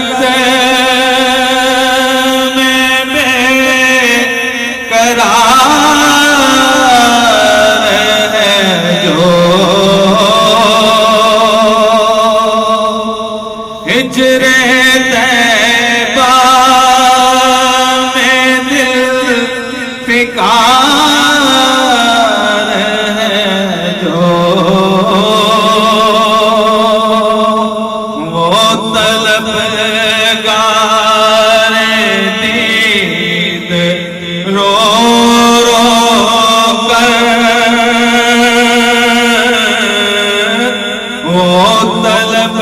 غفلت میں بے قرار ہے جو ہجر طیبہ میں دل فکار ہے جو وہ طلبگار دید رو رو کر وہ طلب